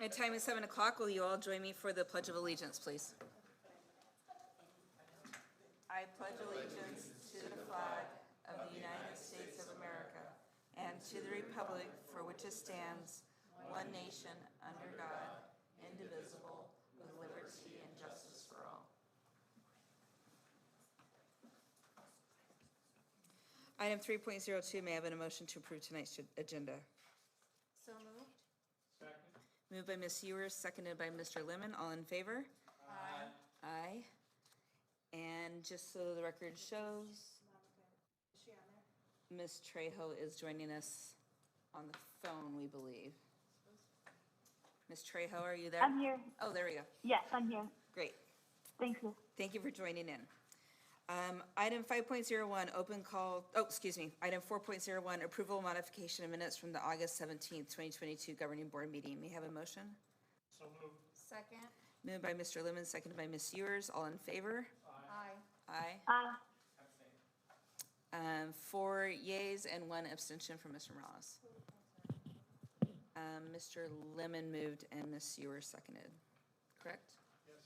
My time is 7 o'clock. Will you all join me for the Pledge of Allegiance, please? I pledge allegiance to the flag of the United States of America and to the republic for which it stands, one nation, under God, indivisible, with liberty and justice for all. Item 3.02, may I have a motion to approve tonight's agenda? So moved. Second. Moved by Ms. Ewers, seconded by Mr. Lemon. All in favor? Aye. Aye. And just so the record shows, Is she on there? Ms. Trejo is joining us on the phone, we believe. Ms. Trejo, are you there? I'm here. Oh, there we go. Yes, I'm here. Great. Thank you. Thank you for joining in. Item 5.01, open call, item 4.01, approval modification of minutes from the August 17th, 2022 Governing Board meeting. May I have a motion? So moved. Second. Moved by Mr. Lemon, seconded by Ms. Ewers. All in favor? Aye. Aye. Abstain. 4 yeas and 1 abstention from Mr. Morales. Mr. Lemon moved and Ms. Ewers seconded, correct? Yes.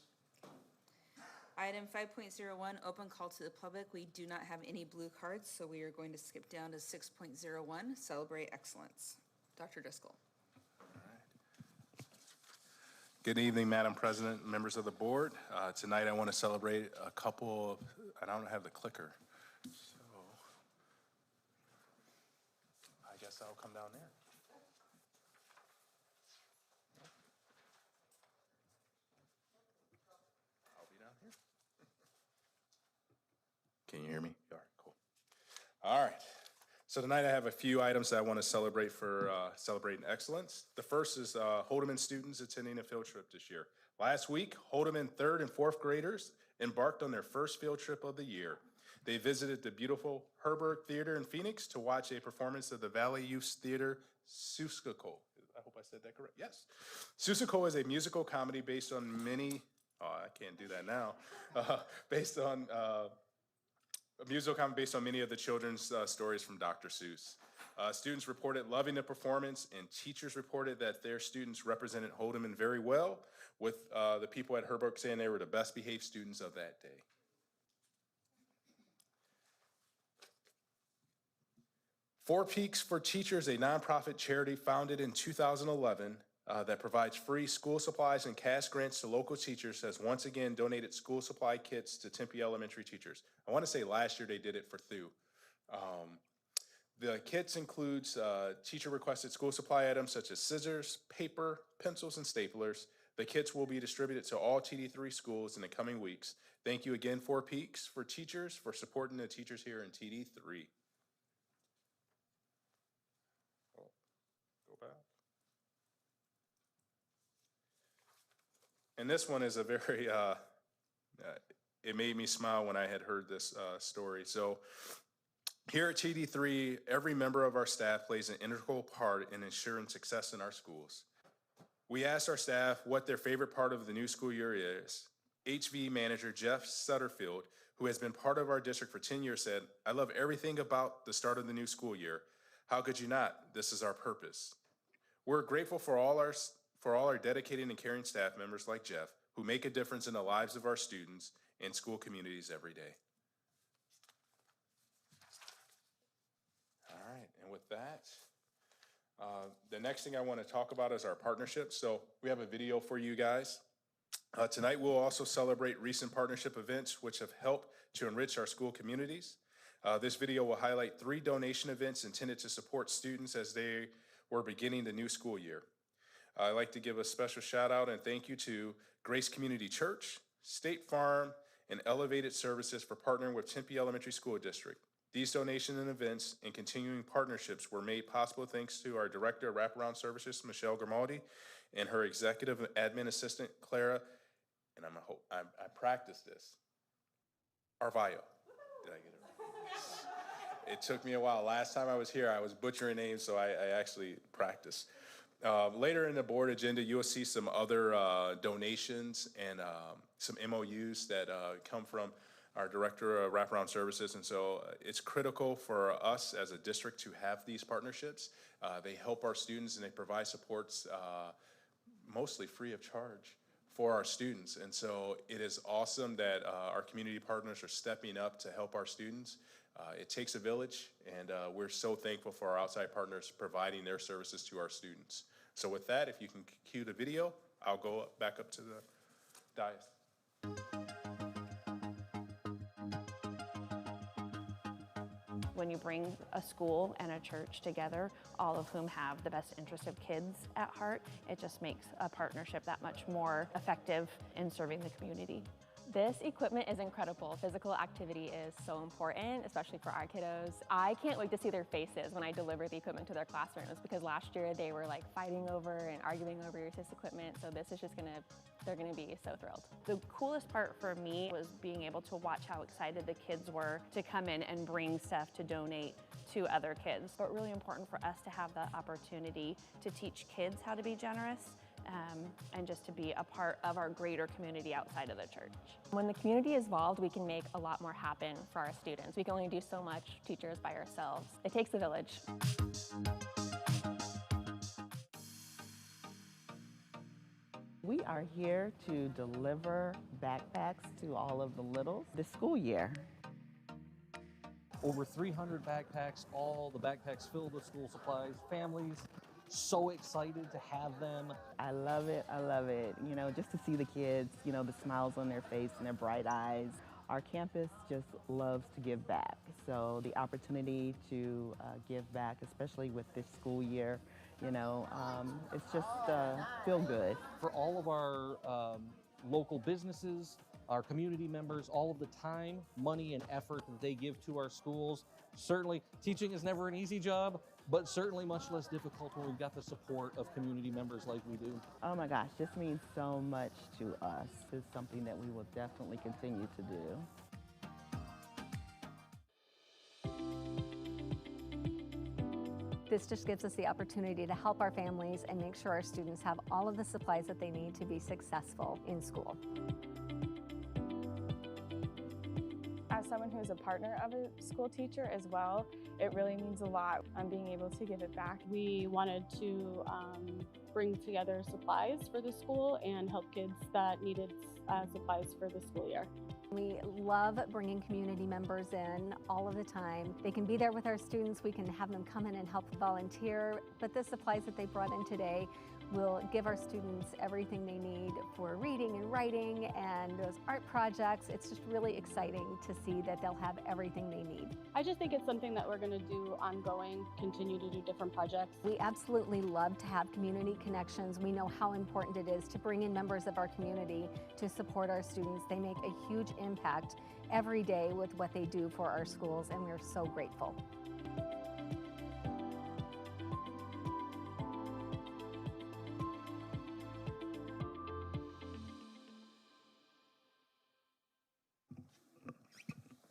Item 5.01, open call to the public. We do not have any blue cards, so we are going to skip down to 6.01, celebrate excellence. Dr. Driscoll. Good evening, Madam President, members of the board. Tonight I want to celebrate a couple of, I don't have the clicker, so I guess I'll come down there. I'll be down here. Can you hear me? You are, cool. All right. So tonight I have a few items that I want to celebrate for celebrating excellence. The first is Holdeman students attending a field trip this year. Last week, Holdeman 3rd and 4th graders embarked on their first field trip of the year. They visited the beautiful Herberg Theater in Phoenix to watch a performance of the Valley Youth Theater Seussical. I hope I said that correct. Yes. Seussical is a musical comedy based on I can't do that now, based on a musical comedy based on many of the children's stories from Dr. Seuss. Students reported loving the performance, and teachers reported that their students represented Holdeman very well, with the people at Herberg saying they were the best behaved students of that day. Four Peaks for Teachers, a nonprofit charity founded in 2011 that provides free school supplies and cash grants to local teachers, has once again donated school supply kits to Tempe elementary teachers. I want to say last year they did it for Thu. The kits includes teacher-requested school supply items such as scissors, paper, pencils, and staplers. The kits will be distributed to all TD3 schools in the coming weeks. Thank you again, Four Peaks for Teachers, for supporting the teachers here in TD3. Oh, go back. And this one is a very, it made me smile when I had heard this story. So here at TD3, every member of our staff plays an integral part in ensuring success in our schools. We asked our staff what their favorite part of the new school year is. HV manager Jeff Sutterfield, who has been part of our district for 10 years, said, "I love everything about the start of the new school year. How could you not? This is our purpose." We're grateful for all our dedicated and caring staff members like Jeff, who make a difference in the lives of our students and school communities every day. All right, and with that, the next thing I want to talk about is our partnerships. So we have a video for you guys. Tonight, we'll also celebrate recent partnership events which have helped to enrich our school communities. This video will highlight 3 donation events intended to support students as they were beginning the new school year. I'd like to give a special shout out and thank you to Grace Community Church, State Farm, and Elevated Services for partnering with Tempe Elementary School District. These donations and events and continuing partnerships were made possible thanks to our Director of Wraparound Services, Michelle Grimaldi, and her Executive Admin Assistant, Clara, and I practiced this, Arvayo. Did I get it right? It took me a while. Last time I was here, I was butchering names, so I actually practiced. Later in the board agenda, you will see some other donations and some MOUs that come from our Director of Wraparound Services. And so it's critical for us as a district to have these partnerships. They help our students and they provide supports mostly free of charge for our students. And so it is awesome that our community partners are stepping up to help our students. It takes a village, and we're so thankful for our outside partners providing their services to our students. So with that, if you can cue the video, I'll go back up to the dais. When you bring a school and a church together, all of whom have the best interest of kids at heart, it just makes a partnership that much more effective in serving the community. This equipment is incredible. Physical activity is so important, especially for our kiddos. I can't wait to see their faces when I deliver the equipment to their classrooms, because last year they were like fighting over and arguing over this equipment. So this is just they're gonna be so thrilled. The coolest part for me was being able to watch how excited the kids were to come in and bring stuff to donate to other kids. But really important for us to have the opportunity to teach kids how to be generous, and just to be a part of our greater community outside of the church. When the community is involved, we can make a lot more happen for our students. We can only do so much, teachers, by ourselves. It takes a village. We are here to deliver backpacks to all of the littles this school year. Over 300 backpacks, all the backpacks filled with school supplies, families so excited to have them. I love it, I love it. You know, just to see the kids, you know, the smiles on their face and their bright eyes. Our campus just loves to give back. So the opportunity to give back, especially with this school year, you know, it's just feel good. For all of our local businesses, our community members, all of the time, money, and effort that they give to our schools. Certainly, teaching is never an easy job, but certainly much less difficult when we've got the support of community members like we do. Oh my gosh, this means so much to us. It's something that we will definitely continue to do. This just gives us the opportunity to help our families and make sure our students have all of the supplies that they need to be successful in school. As someone who's a partner of a school teacher as well, it really means a lot on being able to give it back. We wanted to bring together supplies for the school and help kids that needed supplies for the school year. We love bringing community members in all of the time. They can be there with our students. We can have them come in and help volunteer. But the supplies that they brought in today will give our students everything they need for reading and writing and those art projects. It's just really exciting to see that they'll have everything they need. I just think it's something that we're going to do ongoing, continue to do different projects. We absolutely love to have community connections. We know how important it is to bring in members of our community to support our students. They make a huge impact every day with what they do for our schools, and we're so grateful.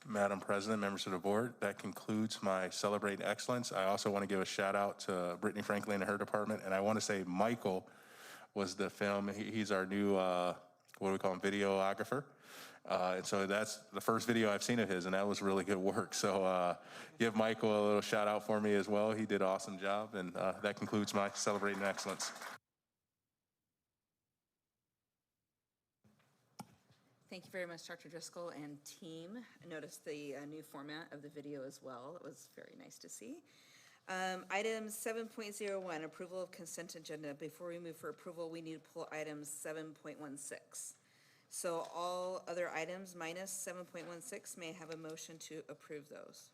Madam President, members of the board, that concludes my Celebrate Excellence. I also want to give a shout out to Brittany Franklin and her department, and I want to say Michael was the film. He's our new, what do we call him, videographer. And so that's the first video I've seen of his, and that was really good work. So give Michael a little shout out for me as well. He did an awesome job, and that concludes my Celebrating Excellence. Thank you very much, Dr. Driscoll and team. I noticed the new format of the video as well. It was very nice to see. Item 7.01, approval of consent agenda. Before we move for approval, we need to pull items 7.16. So all other items minus 7.16 may have a motion to approve those.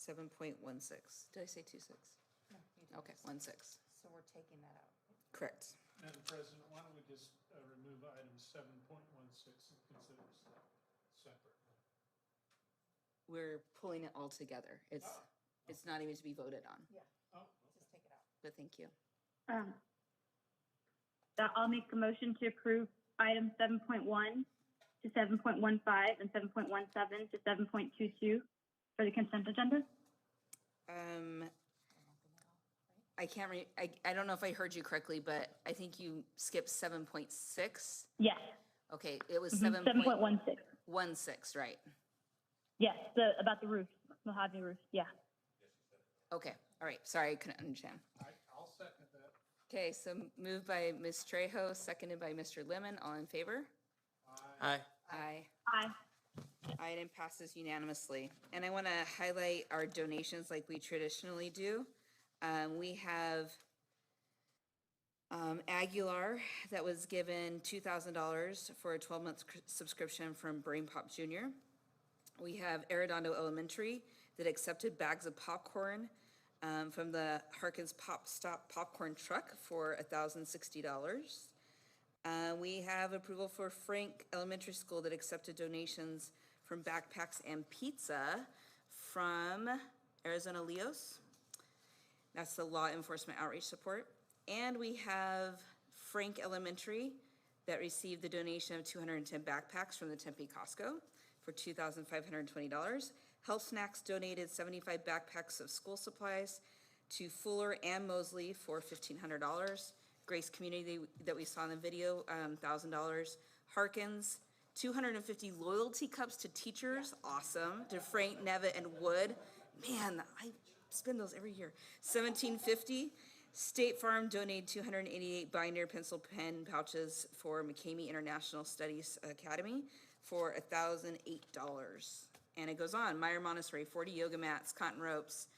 7.16. Did I say 2.6? No, you did. Okay, 1.6. So we're taking that out. Correct. Madam President, why don't we just remove item 7.16 and consider it separate? We're pulling it all together. It's not even to be voted on, Yeah, Oh, just take it out. but thank you. I'll make a motion to approve items 7.1 to 7.15 and 7.17 to 7.22 for the consent agenda. I can't I don't know if I heard you correctly, but I think you skipped 7.6. Yes. Okay, it was 7.16. 7.16, right? Yes, about the roof, Mojave roof. Yeah. Okay, All right, sorry, I couldn't understand. I'll second that. Okay, so moved by Ms. Trejo, seconded by Mr. Lemon. All in favor? Aye. Aye. Aye. Item passes unanimously. And I want to highlight our donations like we traditionally do. We have Aguilar that was given $2,000 for a 12-month subscription from Brain Pop Jr. We have Arredondo Elementary that accepted bags of popcorn from the Harkins Pop Stop popcorn truck for $1,060. We have approval for Frank Elementary School that accepted donations from backpacks and pizza from Arizona Leos. That's the law enforcement outreach support. And we have Frank Elementary that received the donation of 210 backpacks from the Tempe Costco for $2,520. Health Snacks donated 75 backpacks of school supplies to Fuller and Mosley for $1,500. Grace Community that we saw in the video, $1,000. Harkins, 250 loyalty cups to teachers, awesome. To Frank, Nevitt, and Wood. Man, I spend those every year. $1,750. State Farm donated 288 binder pencil pen pouches for McCamey International Studies Academy for $1,008. And it goes on. Meyer Montessori, 40 yoga mats, cotton ropes,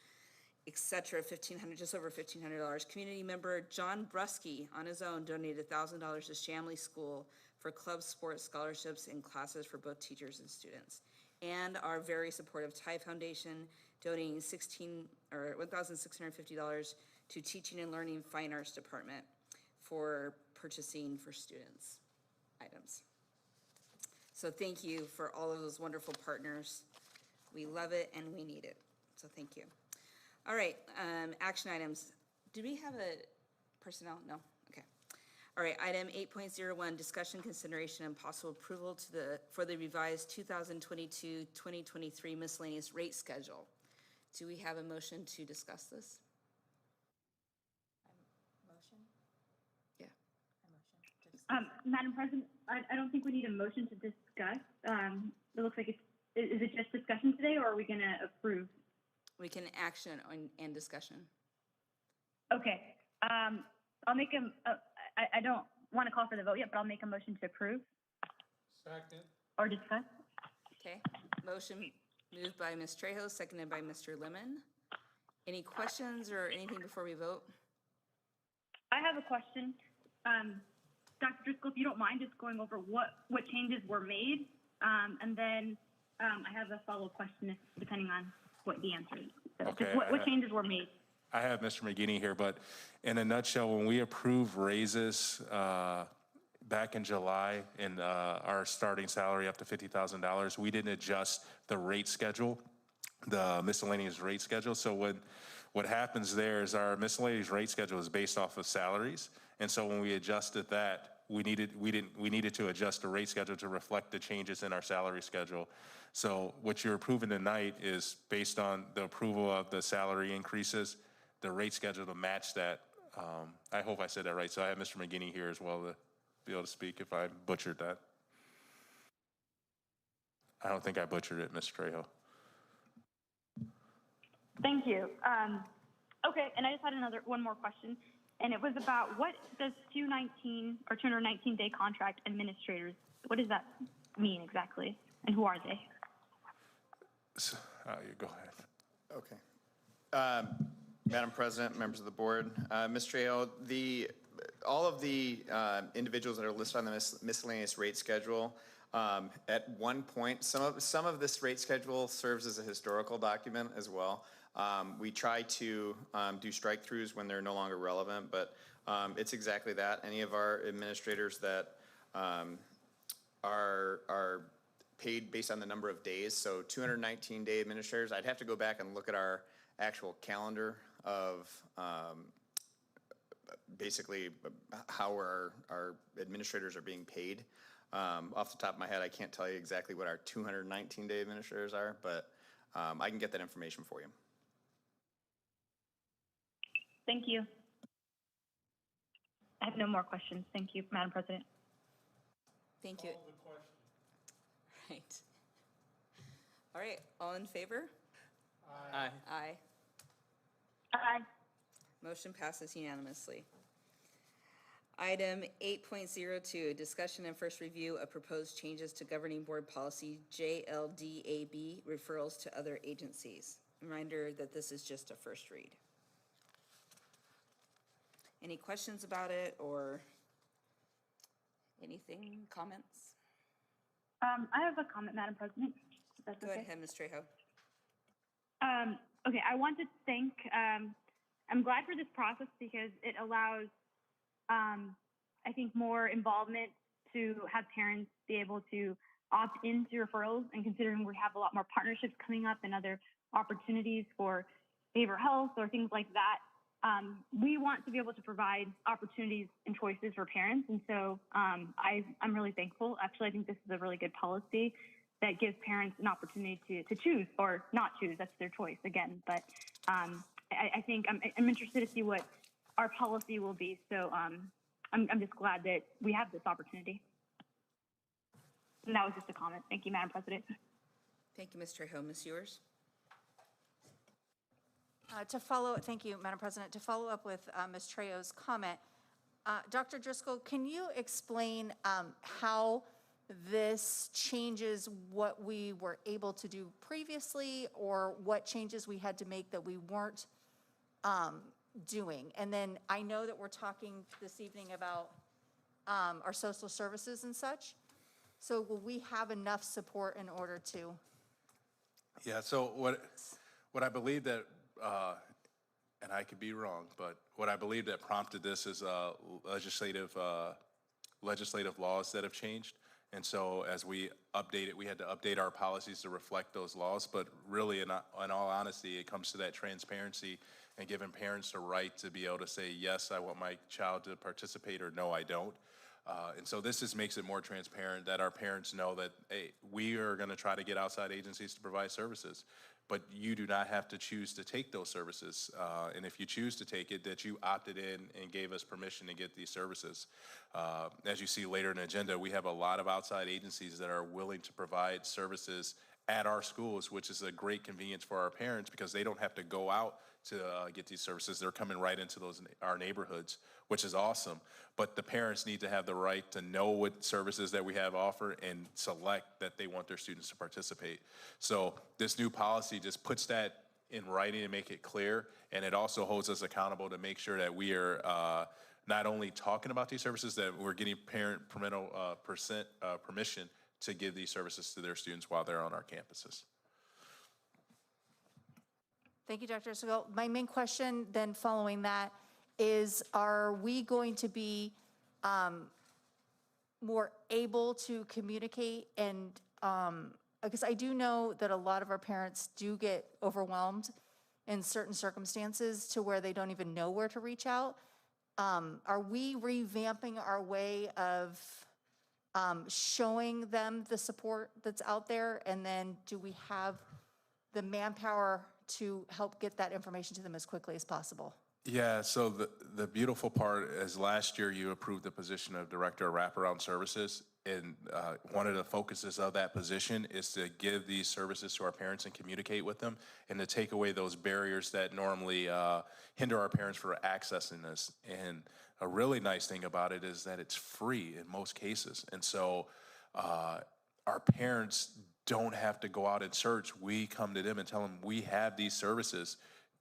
etc. $1,500, just over $1,500. Community member John Brusky on his own donated $1,000 to Shamley School for club sports scholarships and classes for both teachers and students. And our very supportive Thai Foundation donating $1,650 to Teaching and Learning Fine Arts Department for purchasing for students items. So thank you for all of those wonderful partners. We love it and we need it. So thank you. All right, action items. Do we have a personnel? No, okay. All right, item 8.01, discussion, consideration, and possible approval for the revised 2022-2023 miscellaneous rate schedule. Do we have a motion to discuss this? Motion? Yeah. A motion to discuss. Madam President, I don't think we need a motion to discuss. It looks like is it just discussion today, or are we going to approve? We can action and discussion. Okay. I'll make I don't want to call for the vote yet, but I'll make a motion to approve Second. or discuss. Okay, motion moved by Ms. Trejo, seconded by Mr. Lemon. Any questions or anything before we vote? I have a question. Dr. Driscoll, if you don't mind just going over what changes were made, and then I have a follow-up question depending on what the answer is. So Okay, just what changes were made? I have Mr. McGinney here, but in a nutshell, when we approved raises back in July in our starting salary up to $50,000, we didn't adjust the rate schedule, the miscellaneous rate schedule. So what happens there is our miscellaneous rate schedule is based off of salaries. And so when we adjusted that, we needed to adjust the rate schedule to reflect the changes in our salary schedule. So what you're approving tonight is based on the approval of the salary increases, the rate schedule to match that. I hope I said that right. So I have Mr. McGinney here as well to be able to speak if I butchered that. I don't think I butchered it, Mr. Trejo. Thank you. Okay, and I just had one more question, and it was about what does 219 or 219-day contract administrators, what does that mean exactly, and who are they? So, you go ahead. Okay. Madam President, members of the board, Ms. Trejo, all of the individuals that are listed on the miscellaneous rate schedule, at one point, some of this rate schedule serves as a historical document as well. We try to do strike-throughs when they're no longer relevant, but it's exactly that. Any of our administrators that are paid based on the number of days, so 219-day administrators, I'd have to go back and look at our actual calendar of basically how our administrators are being paid. Off the top of my head, I can't tell you exactly what our 219-day administrators are, but I can get that information for you. Thank you. I have no more questions. Thank you, Madam President. Thank you. Call the question. Right. All right, all in favor? Aye. Aye. Aye. Motion passes unanimously. Item 8.02, discussion and first review of proposed changes to governing board policy JLDAB, referrals to other agencies. Reminder that this is just a first read. Any questions about it or anything, comments? I have a comment, Madam President, if that's Go okay. ahead, Ms. Trejo. Okay, I want to thank, I'm glad for this process because it allows, I think, more involvement to have parents be able to opt into referrals, and considering we have a lot more partnerships coming up and other opportunities for behavioral health or things like that, we want to be able to provide opportunities and choices for parents. And so I'm really thankful. Actually, I think this is a really good policy that gives parents an opportunity to choose or not choose. That's their choice again. But I think I'm interested to see what our policy will be. So I'm just glad that we have this opportunity. And that was just a comment. Thank you, Madam President. Thank you, Ms. Trejo. Ms. Ewers? Thank you, Madam President. To follow up with Ms. Trejo's comment, Dr. Driscoll, can you explain how this changes what we were able to do previously, or what changes we had to make that we weren't doing? And then I know that we're talking this evening about our social services and such. So will we have enough support in order to? Yeah, so what I believe that, and I could be wrong, but what I believe that prompted this is legislative laws that have changed. And so as we update it, we had to update our policies to reflect those laws. But really, in all honesty, it comes to that transparency and giving parents the right to be able to say, yes, I want my child to participate, or no, I don't. And so this just makes it more transparent that our parents know that, hey, we are going to try to get outside agencies to provide services, but you do not have to choose to take those services. And if you choose to take it, that you opted in and gave us permission to get these services. As you see later in the agenda, we have a lot of outside agencies that are willing to provide services at our schools, which is a great convenience for our parents because they don't have to go out to get these services. They're coming right into our neighborhoods, which is awesome. But the parents need to have the right to know what services that we have offered and select that they want their students to participate. So this new policy just puts that in writing and make it clear, and it also holds us accountable to make sure that we are not only talking about these services, that we're getting parental permission to give these services to their students while they're on our campuses. Thank you, Dr. Segal. My main question then following that is, are we going to be more able to communicate? And because I do know that a lot of our parents do get overwhelmed in certain circumstances to where they don't even know where to reach out. Are we revamping our way of showing them the support that's out there? And then do we have the manpower to help get that information to them as quickly as possible? Yeah, so the beautiful part is last year you approved the position of Director of Wraparound Services, and one of the focuses of that position is to give these services to our parents and communicate with them, and to take away those barriers that normally hinder our parents from accessing this. And a really nice thing about it is that it's free in most cases, and so our parents don't have to go out and search. We come to them and tell them, we have these services.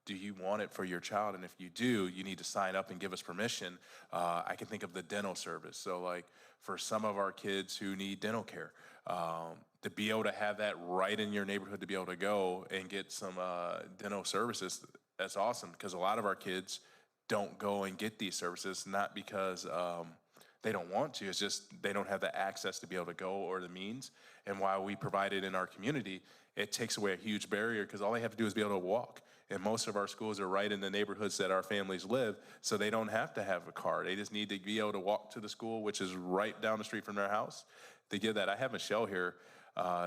Do you want it for your child? And if you do, you need to sign up and give us permission. I can think of the dental service. So like for some of our kids who need dental care, to be able to have that right in your neighborhood, to be able to go and get some dental services, that's awesome, because a lot of our kids don't go and get these services, not because they don't want to, it's just they don't have the access to be able to go or the means. And while we provide it in our community, it takes away a huge barrier, because all they have to do is be able to walk. And most of our schools are right in the neighborhoods that our families live, so they don't have to have a car. They just need to be able to walk to the school, which is right down the street from their house. To give that, I have Michelle here,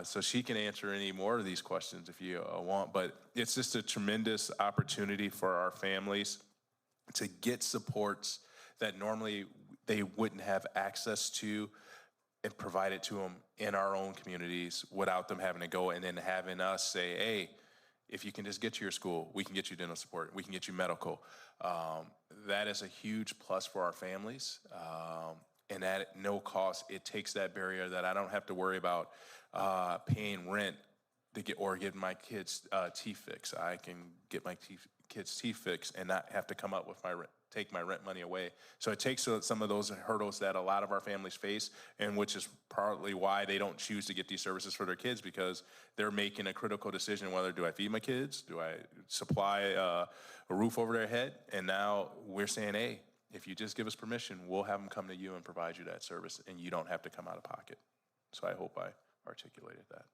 so she can answer any more of these questions if you want. But it's just a tremendous opportunity for our families to get supports that normally they wouldn't have access to, and provide it to them in our own communities without them having to go and then having us say, hey, if you can just get to your school, we can get you dental support, we can get you medical. That is a huge plus for our families. And at no cost, it takes that barrier that I don't have to worry about paying rent to get my kids' teeth fixed. I can get my kids' teeth fixed and not have to come up with take my rent money away. So it takes some of those hurdles that a lot of our families face, and which is partly why they don't choose to get these services for their kids, because they're making a critical decision whether do I feed my kids, do I supply a roof over their head, and now we're saying, hey, if you just give us permission, we'll have them come to you and provide you that service, and you don't have to come out of pocket. So I hope I articulated that.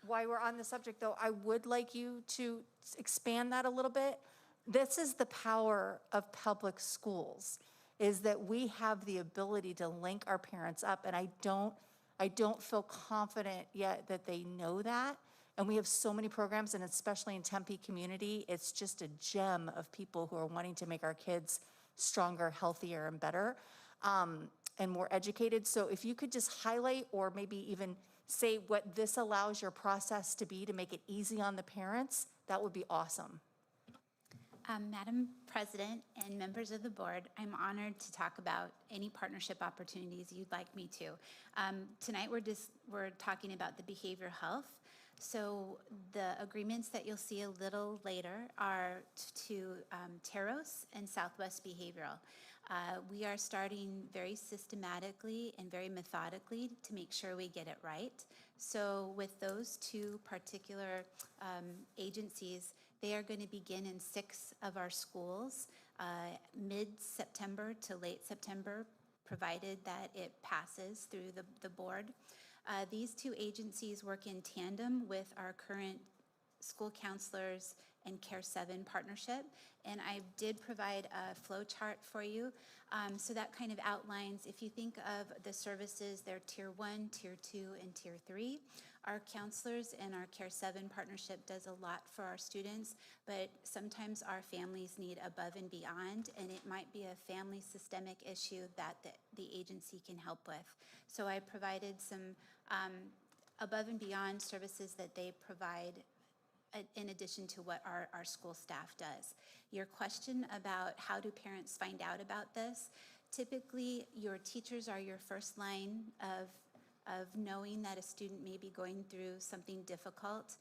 While we're on the subject, though, I would like you to expand that a little bit. This is the power of public schools, is that we have the ability to link our parents up, and I don't feel confident yet that they know that. And we have so many programs, and especially in Tempe community, it's just a gem of people who are wanting to make our kids stronger, healthier, and better, and more educated. So if you could just highlight, or maybe even say what this allows your process to be to make it easy on the parents, that would be awesome. Madam President and members of the board, I'm honored to talk about any partnership opportunities you'd like me to. Tonight we're talking about the behavioral health. So the agreements that you'll see a little later are to Teros and Southwest Behavioral. We are starting very systematically and very methodically to make sure we get it right. So with those two particular agencies, they are going to begin in 6 of our schools mid-September to late September, provided that it passes through the board. These two agencies work in tandem with our current school counselors and Care 7 partnership, and I did provide a flow chart for you. So that kind of outlines, if you think of the services, they're Tier 1, Tier 2, and Tier 3. Our counselors and our Care 7 partnership does a lot for our students, but sometimes our families need above and beyond, and it might be a family systemic issue that the agency can help with. So I provided some above and beyond services that they provide in addition to what our school staff does. Your question about how do parents find out about this, typically your teachers are your first line of knowing that a student may be going through something difficult.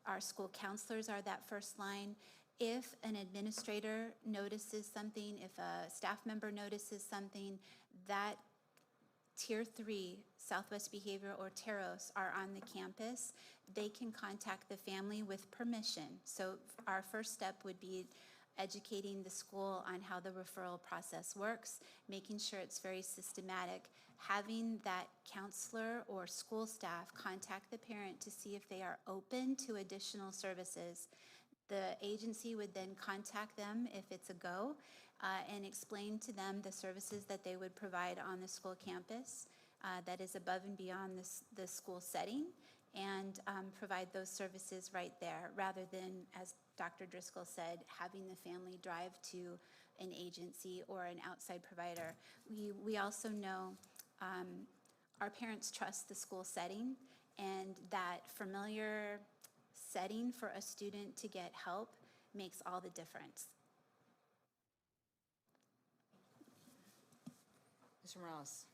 Our school counselors are that first line. If an administrator notices something, if a staff member notices something, that Tier 3, Southwest Behavior or Teros are on the campus, they can contact the family with permission. So our first step would be educating the school on how the referral process works, making sure it's very systematic, having that counselor or school staff contact the parent to see if they are open to additional services. The agency would then contact them if it's a go, and explain to them the services that they would provide on the school campus that is above and beyond the school setting, and provide those services right there, rather than, as Dr. Driscoll said, having the family drive to an agency or an outside provider. We also know our parents trust the school setting, and that familiar setting for a student to get help makes all the difference. Mr. Morales.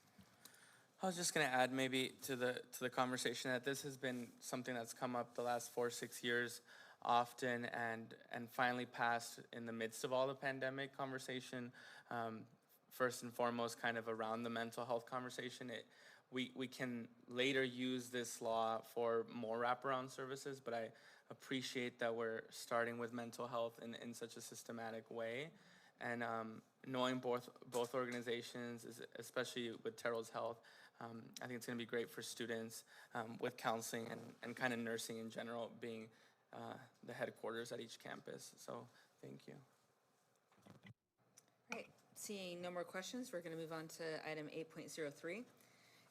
I was just going to add maybe to the conversation that this has been something that's come up the last 4 or 6 years often, and finally passed in the midst of all the pandemic conversation. First and foremost, kind of around the mental health conversation. We can later use this law for more wraparound services, but I appreciate that we're starting with mental health in such a systematic way. And knowing both organizations, especially with Terrell's Health, I think it's going to be great for students with counseling and kind of nursing in general being the headquarters at each campus. So thank you. All right, seeing no more questions, we're going to move on to item 8.03.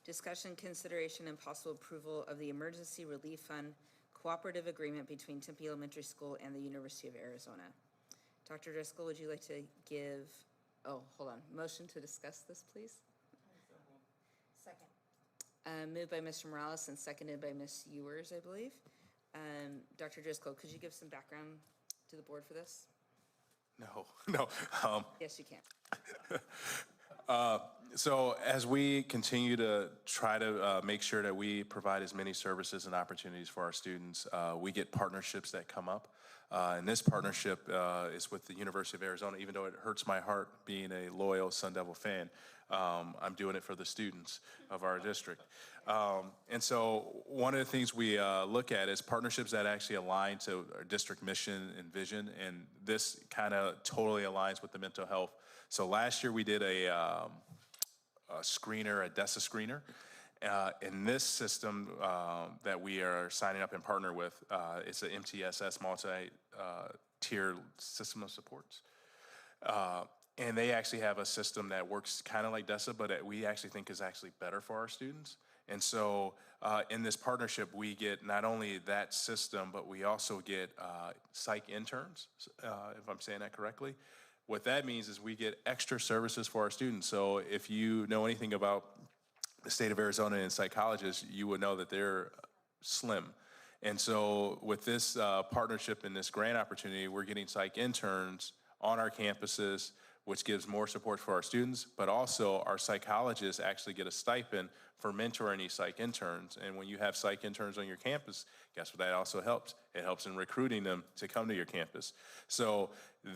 Discussion, consideration, and possible approval of the Emergency Relief Fund Cooperative Agreement between Tempe Elementary School and the University of Arizona. Dr. Driscoll, would you like to give, motion to discuss this, please? Second. Moved by Mr. Morales and seconded by Ms. Ewers, I believe. Dr. Driscoll, could you give some background to the board for this? No. Yes, you can. So as we continue to try to make sure that we provide as many services and opportunities for our students, we get partnerships that come up. And this partnership is with the University of Arizona. Even though it hurts my heart being a loyal Sun Devil fan, I'm doing it for the students of our district. And so one of the things we look at is partnerships that actually align to our district mission and vision. And this kind of totally aligns with the mental health. So last year we did a screener, a DESA screener. In this system that we are signing up and partner with, it's an MTSS, multi-tier system of supports. And they actually have a system that works kind of like DESA, but we actually think is actually better for our students. And so in this partnership, we get not only that system, but we also get psych interns, if I'm saying that correctly. What that means is we get extra services for our students. So if you know anything about the state of Arizona and psychologists, you would know that they're slim. And so with this partnership and this grant opportunity, we're getting psych interns on our campuses, which gives more support for our students, but also our psychologists actually get a stipend for mentoring these psych interns. And when you have psych interns on your campus, guess what that also helps? It helps in recruiting them to come to your campus. So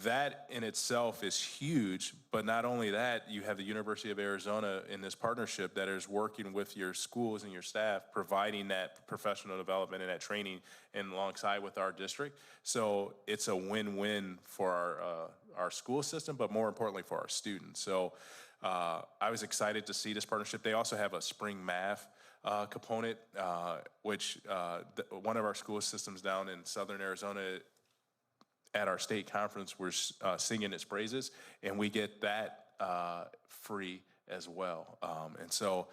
that in itself is huge, but not only that, you have the University of Arizona in this partnership that is working with your schools and your staff, providing that professional development and that training and alongside with our district. So it's a win-win for our school system, but more importantly for our students. So I was excited to see this partnership. They also have a spring math component, which one of our school systems down in Southern Arizona at our state conference we're singing its praises, and we get that free as well. And so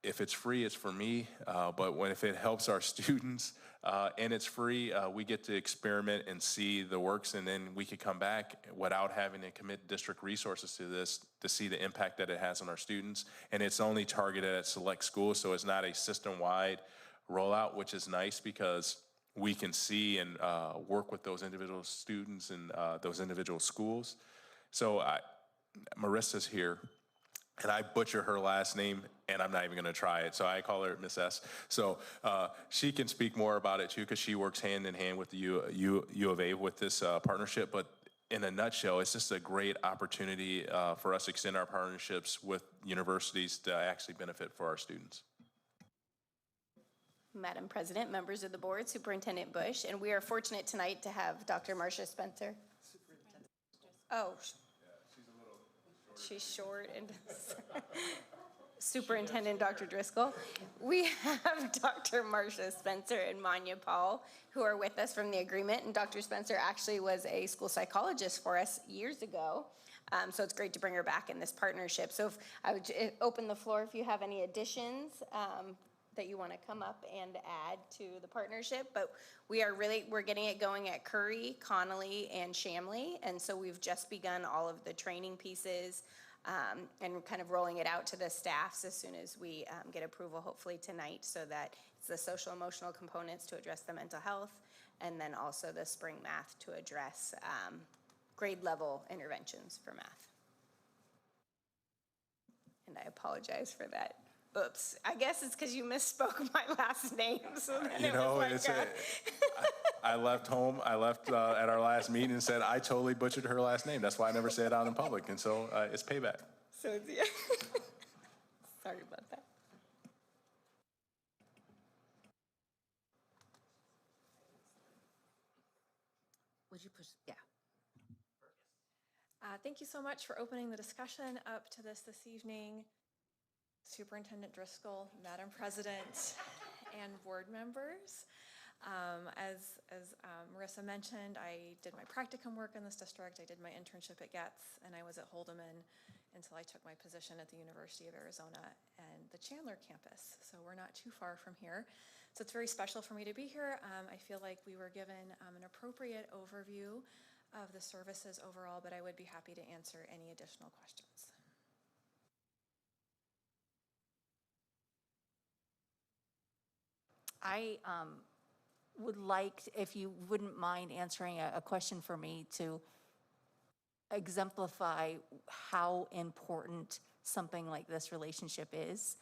if it's free, it's for me, but if it helps our students and it's free, we get to experiment and see the works, and then we could come back without having to commit district resources to this to see the impact that it has on our students. And it's only targeted at select schools, so it's not a system-wide rollout, which is nice because we can see and work with those individual students and those individual schools. So Marissa's here, and I butcher her last name, and I'm not even gonna try it, so I call her Miss S. So she can speak more about it too, because she works hand in hand with the U of A with this partnership. But in a nutshell, it's just a great opportunity for us to extend our partnerships with universities to actually benefit for our students. Madam President, members of the board, Superintendent Bush, and we are fortunate tonight to have Dr. Marcia Spencer. Oh, she's short and Superintendent Dr. Driscoll. We have Dr. Marcia Spencer and Manya Paul, who are with us from the agreement, and Dr. Spencer actually was a school psychologist for us years ago. So it's great to bring her back in this partnership. So if I would open the floor if you have any additions that you want to come up and add to the partnership, but we're getting it going at Curry, Connolly, and Shamley, and so we've just begun all of the training pieces and we're kind of rolling it out to the staffs as soon as we get approval, hopefully tonight, so that it's the social emotional components to address the mental health, and then also the spring math to address grade level interventions for math. And I apologize for that. Oops, I guess it's because you misspoke my last name. So then you know, I left home, at our last meeting and said, I totally butchered her last name. That's why I never say it out in public. And so it's payback. So it's, yeah. Sorry about that. Would you push, yeah. Thank you so much for opening the discussion up to this evening. Superintendent Driscoll, Madam President, and board members. As Marissa mentioned, I did my practicum work in this district. I did my internship at Getz, and I was at Holdeman until I took my position at the University of Arizona and the Chandler campus. So we're not too far from here. So it's very special for me to be here. I feel like we were given an appropriate overview of the services overall, but I would be happy to answer any additional questions. I would like, if you wouldn't mind answering a question for me to exemplify how important something like this relationship is.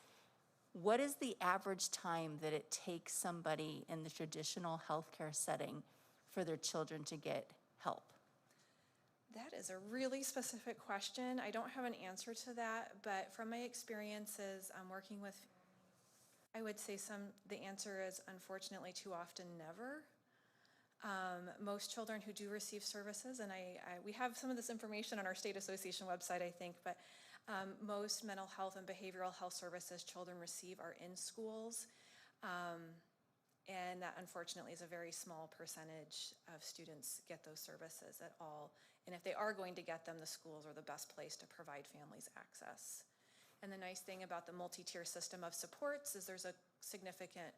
What is the average time that it takes somebody in the traditional healthcare setting for their children to get help? That is a really specific question. I don't have an answer to that, but from my experiences working with, I would say the answer is unfortunately too often never. Most children who do receive services, and we have some of this information on our state association website, I think, but most mental health and behavioral health services children receive are in schools. And that unfortunately is a very small percentage of students get those services at all. And if they are going to get them, the schools are the best place to provide families access. And the nice thing about the multi-tier system of supports is there's a significant,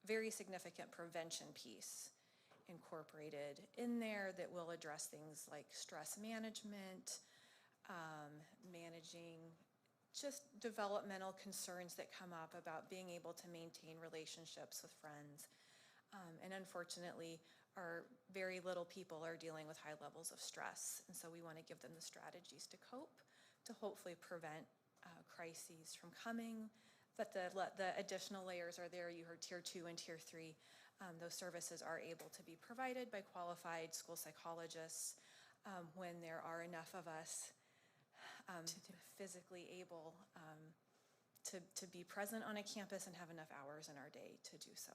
very significant prevention piece incorporated in there that will address things like stress management, managing just developmental concerns that come up about being able to maintain relationships with friends. And unfortunately, very little people are dealing with high levels of stress. And so we want to give them the strategies to cope, to hopefully prevent crises from coming. But the additional layers are there. You heard tier 2 and tier 3. Those services are able to be provided by qualified school psychologists when there are enough of us physically able to be present on a campus and have enough hours in our day to do so.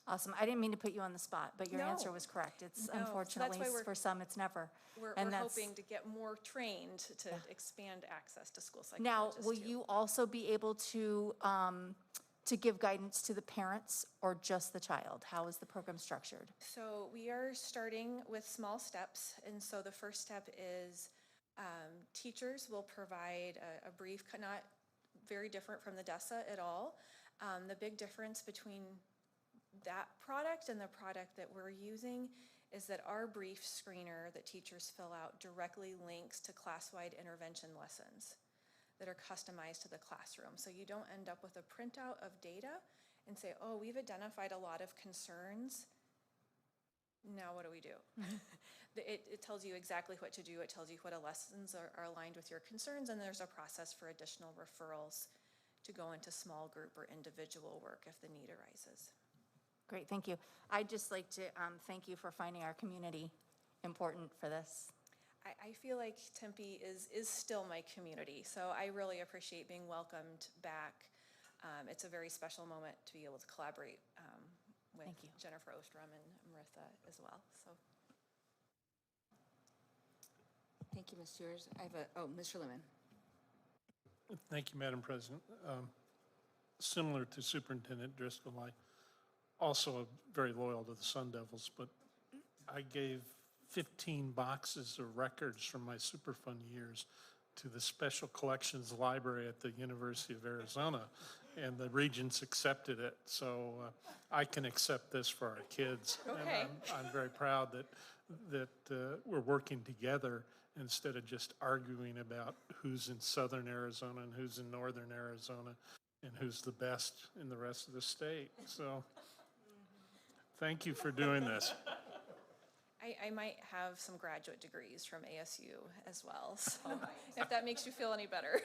Awesome. I didn't mean to put you on the spot, but your No. answer was correct. It's No. unfortunately, So that's why for some, it's never. We're And that's- hoping to get more trained to expand access to school Now, psychologists will too. you also be able to give guidance to the parents or just the child? How is the program structured? So we are starting with small steps. And so the first step is teachers will provide a brief, not very different from the DESA at all. The big difference between that product and the product that we're using is that our brief screener that teachers fill out directly links to class-wide intervention lessons that are customized to the classroom. So you don't end up with a printout of data and say, oh, we've identified a lot of concerns. Now what do we do? It tells you exactly what to do. It tells you what lessons are aligned with your concerns, and there's a process for additional referrals to go into small group or individual work if the need arises. Great, thank you. I'd just like to thank you for finding our community important for this. I feel like Tempe is still my community, so I really appreciate being welcomed back. It's a very special moment to be able to collaborate with Jennifer Ostrom and Maritha as well. So, Thank you, Ms. Stewart. I have Mr. Lemon. Thank you, Madam President. Similar to Superintendent Driscoll, I also am very loyal to the Sun Devils, but I gave 15 boxes of records from my Superfund years to the Special Collections Library at the University of Arizona, and the Regents accepted it. So I can accept this for our kids. Okay. And I'm very proud that we're working together instead of just arguing about who's in southern Arizona and who's in northern Arizona and who's the best in the rest of the state. So thank you for doing this. I might have some graduate degrees from ASU as well, so if that makes you feel any better.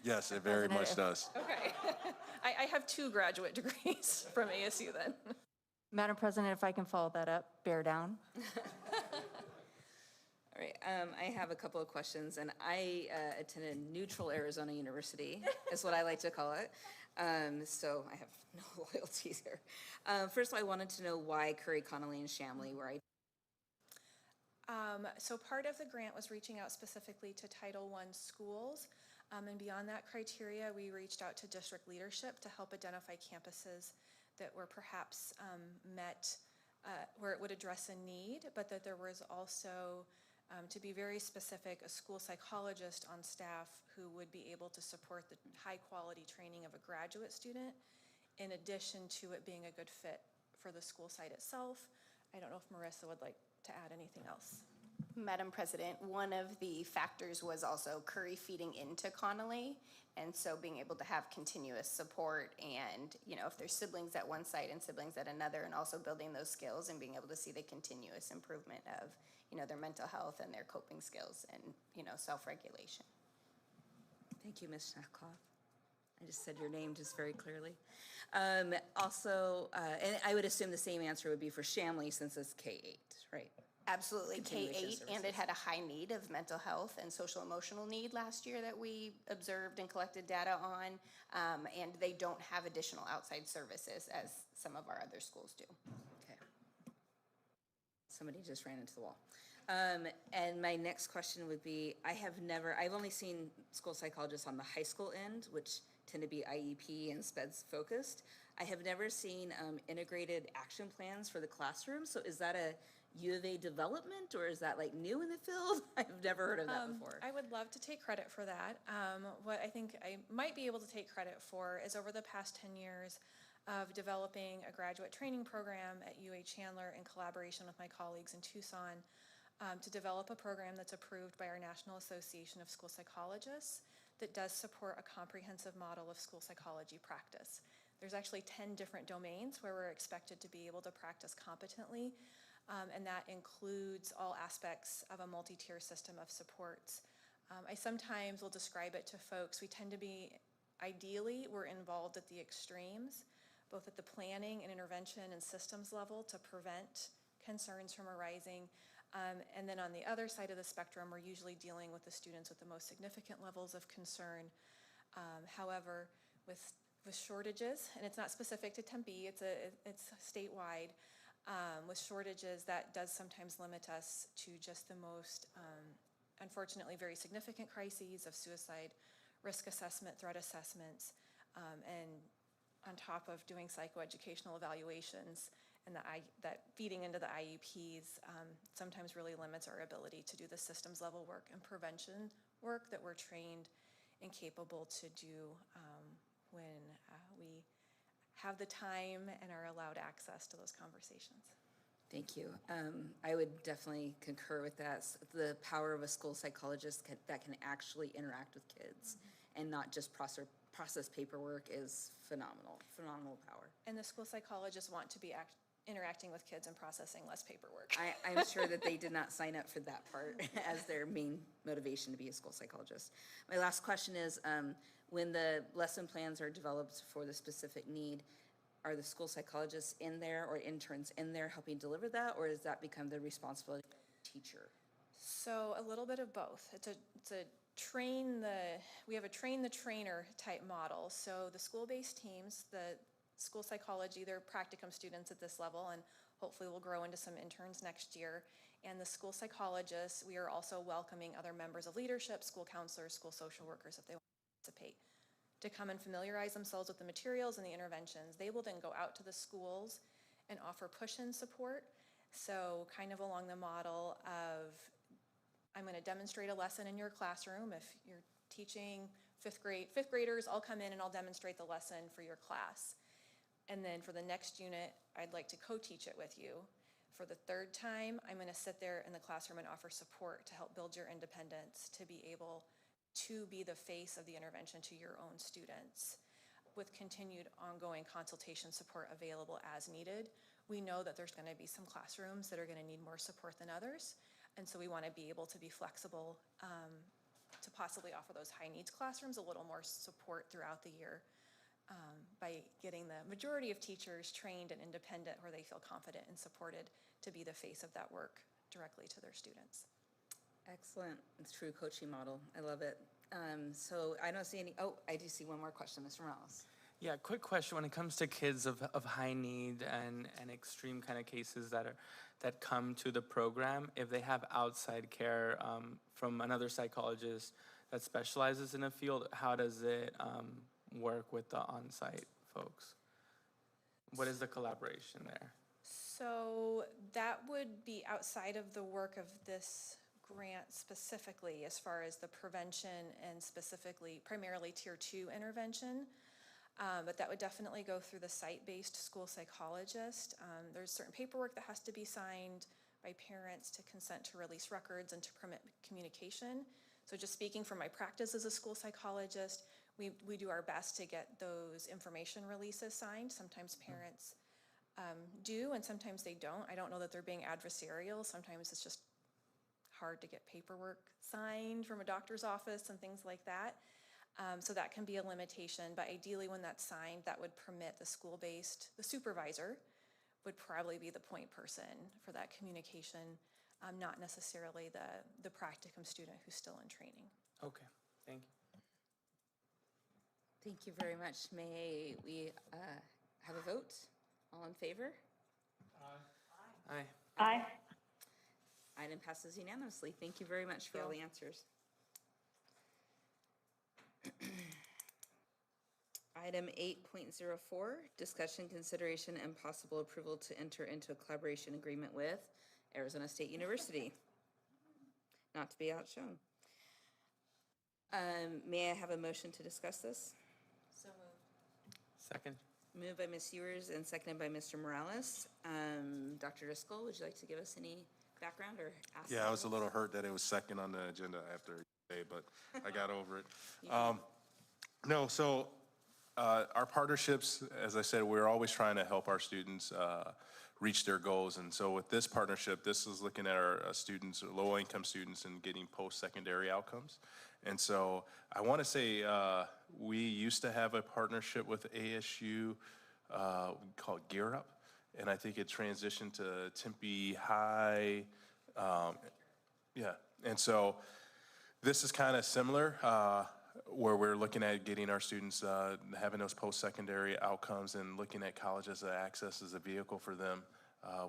Yes, it very much does. Okay. I have 2 graduate degrees from ASU then. Madam President, if I can follow that up, bear down. All right, I have a couple of questions, and I attended Neutral Arizona University, is what I like to call it. So I have no loyalties here. First, I wanted to know why Curry, Connolly, and Shamley were So part of the grant was reaching out specifically to Title I schools. And beyond that criteria, we reached out to district leadership to help identify campuses that were perhaps met where it would address a need, but that there was also, to be very specific, a school psychologist on staff who would be able to support the high quality training of a graduate student, in addition to it being a good fit for the school site itself. I don't know if Marissa would like to add anything else. Madam President, one of the factors was also Curry feeding into Connolly. And so being able to have continuous support and, you know, if there's siblings at one site and siblings at another, and also building those skills and being able to see the continuous improvement of, you know, their mental health and their coping skills and, you know, self-regulation. Thank you, Ms. Schneckhoff. I just said your name just very clearly. Also, and I would assume the same answer would be for Shamley since it's K-8, right? Absolutely, Continuation K-8, and it services. had a high need of mental health and social emotional need last year that we observed and collected data on, and they don't have additional outside services as some of our other schools do. Okay. Somebody just ran into the wall. And my next question would be, I've only seen school psychologists on the high school end, which tend to be IEP and SPEDS focused. I have never seen integrated action plans for the classroom. So is that a U of A development, or is that like new in the field? I've never heard of that before. I would love to take credit for that. What I think I might be able to take credit for is over the past 10 years of developing a graduate training program at UA Chandler in collaboration with my colleagues in Tucson to develop a program that's approved by our National Association of School Psychologists that does support a comprehensive model of school psychology practice. There's actually 10 different domains where we're expected to be able to practice competently. And that includes all aspects of a multi-tier system of supports. I sometimes will describe it to folks. We tend to be, ideally, we're involved at the extremes, both at the planning and intervention and systems level to prevent concerns from arising. And then on the other side of the spectrum, we're usually dealing with the students with the most significant levels of concern. However, with shortages, and it's not specific to Tempe, it's statewide, with shortages, that does sometimes limit us to just the most, unfortunately, very significant crises of suicide, risk assessment, threat assessments, and on top of doing psychoeducational evaluations, and that feeding into the IEPs sometimes really limits our ability to do the systems level work and prevention work that we're trained and capable to do when we have the time and are allowed access to those conversations. Thank you. I would definitely concur with that. The power of a school psychologist that can actually interact with kids and not just process paperwork is phenomenal power. And the school psychologists want to be interacting with kids and processing less paperwork. I'm sure that they did not sign up for that part as their main motivation to be a school psychologist. My last question is, when the lesson plans are developed for the specific need, are the school psychologists in there or interns in there helping deliver that, or does that become the responsibility of the teacher? So a little bit of both. We have a train the trainer type model. So the school-based teams, the school psychology, they're practicum students at this level, and hopefully we'll grow into some interns next year. And the school psychologists, we are also welcoming other members of leadership, school counselors, school social workers, if they want to participate, to come and familiarize themselves with the materials and the interventions. They will then go out to the schools and offer push-in support. So kind of along the model of, I'm going to demonstrate a lesson in your classroom. If you're teaching fifth graders, I'll come in and I'll demonstrate the lesson for your class. And then for the next unit, I'd like to co-teach it with you. For the third time, I'm going to sit there in the classroom and offer support to help build your independence, to be able to be the face of the intervention to your own students, with continued ongoing consultation support available as needed. We know that there's going to be some classrooms that are going to need more support than others, and so we want to be able to be flexible to possibly offer those high needs classrooms a little more support throughout the year by getting the majority of teachers trained and independent where they feel confident and supported to be the face of that work directly to their students. Excellent. It's a true coaching model. I love it. So I don't see any, I do see one more question, Mr. Morales. Yeah, quick question. When it comes to kids of high need and extreme kind of cases that come to the program, if they have outside care from another psychologist that specializes in a field, how does it work with the on-site folks? What is the collaboration there? So that would be outside of the work of this grant specifically, as far as the prevention and specifically primarily tier 2 intervention. But that would definitely go through the site-based school psychologist. There's certain paperwork that has to be signed by parents to consent to release records and to permit communication. So just speaking from my practice as a school psychologist, we do our best to get those information releases signed. Sometimes parents do, and sometimes they don't. I don't know that they're being adversarial. Sometimes it's just hard to get paperwork signed from a doctor's office and things like that. So that can be a limitation, but ideally when that's signed, that would permit the the supervisor would probably be the point person for that communication, not necessarily the practicum student who's still in training. Okay, thank you. Thank you very much. May we have a vote? All in favor? Aye. Aye. Item passes unanimously. Thank you very much for all the answers. Item 8.04, discussion, consideration, and possible approval to enter into a collaboration agreement with Arizona State University. Not to be outshone. May I have a motion to discuss this? So moved. Second. Moved by Ms. Ewers and seconded by Mr. Morales. Dr. Driscoll, would you like to give us any background or ask? Yeah, I was a little hurt that it was second on the agenda after today, but I got over it. No, so our partnerships, as I said, we're always trying to help our students reach their goals. And so with this partnership, this is looking at our students, low-income students, and getting post-secondary outcomes. And so I want to say we used to have a partnership with ASU called Gear Up, and I think it transitioned to Tempe High. Yeah, and so this is kind of similar, where we're looking at getting our students having those post-secondary outcomes and looking at college as an access as a vehicle for them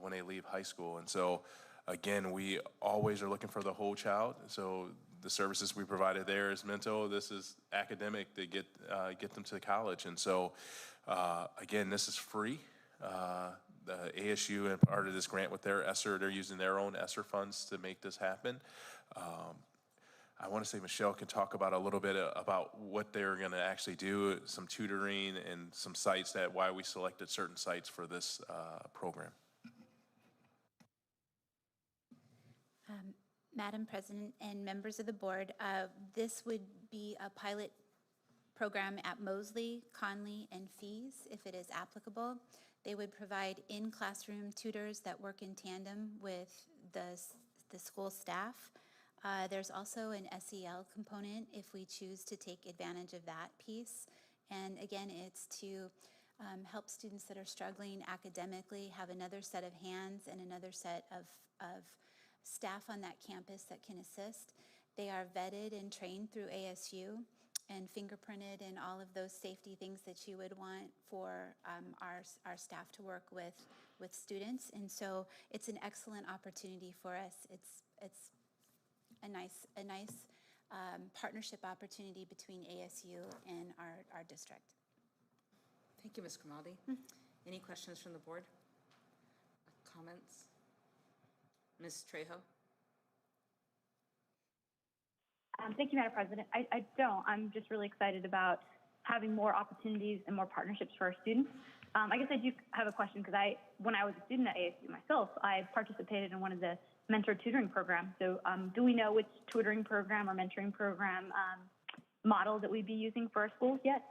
when they leave high school. And so, again, we always are looking for the whole child. So the services we provided there is mental, this is academic to get them to college. And so, again, this is free. The ASU, and part of this grant with their ESSER, they're using their own ESSER funds to make this happen. I want to say Michelle can talk about a little bit about what they're going to actually do, some tutoring and some sites, that why we selected certain sites for this program. Madam President and members of the board, this would be a pilot program at Mosley, Conley, and Fees, if it is applicable. They would provide in-classroom tutors that work in tandem with the school staff. There's also an SEL component if we choose to take advantage of that piece. And again, it's to help students that are struggling academically have another set of hands and another set of staff on that campus that can assist. They are vetted and trained through ASU and fingerprinted and all of those safety things that you would want for our staff to work with students. And so it's an excellent opportunity for us. It's a nice partnership opportunity between ASU and our district. Thank you, Ms. Grimaldi. Any questions from the board? Comments? Ms. Trejo? Thank you, Madam President. I don't. I'm just really excited about having more opportunities and more partnerships for our students. I guess I do have a question because when I was a student at ASU myself, I participated in one of the mentor tutoring programs. So do we know which tutoring program or mentoring program model that we'd be using for our schools yet?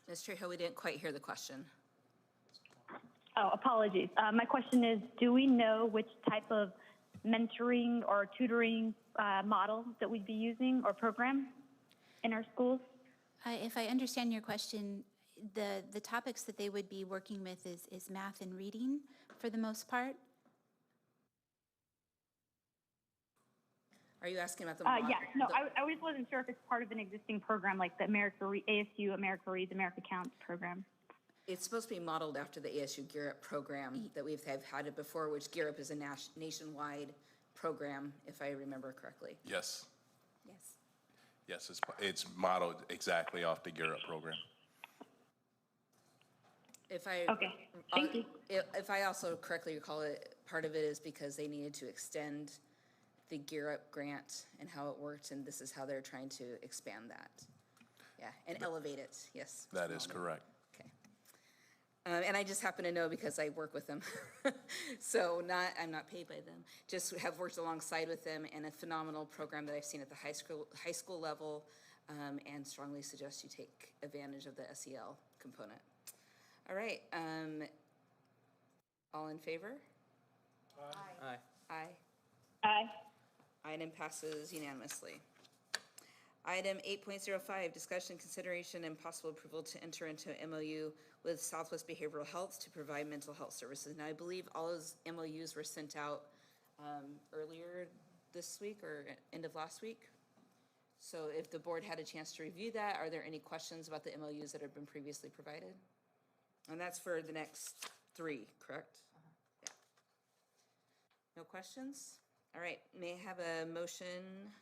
Ms. Trejo, we didn't quite hear the question. Oh, apologies. My question is, do we know which type of mentoring or tutoring model that we'd be using or program in our schools? If I understand your question, the topics that they would be working with is math and reading for the most part. Are you asking about the model? Yeah, no, I just wasn't sure if it's part of an existing program like the ASU America Reads, America Counts program. It's supposed to be modeled after the ASU Gear Up program that we've had it before, which Gear Up is a nationwide program, if I remember correctly. Yes. Yes. Yes, it's modeled exactly off the Gear Up program. Okay, thank you. If I also correctly recall it, part of it is because they needed to extend the Gear Up grant and how it worked, and this is how they're trying to expand that. Yeah, and elevate it, yes. That is correct. Okay. And I just happen to know because I work with them. So I'm not paid by them, just have worked alongside with them, and a phenomenal program that I've seen at the high school level, and strongly suggest you take advantage of the SEL component. All right, all in favor? Aye. Aye. Aye. Item passes unanimously. Item 8.05, discussion, consideration, and possible approval to enter into an MOU with Southwest Behavioral Health to provide mental health services. Now, I believe all those MOUs were sent out earlier this week or end of last week. So if the board had a chance to review that, are there any questions about the MOUs that have been previously provided? And that's for the next 3, correct? Yeah. No questions? All right, may I have a motion?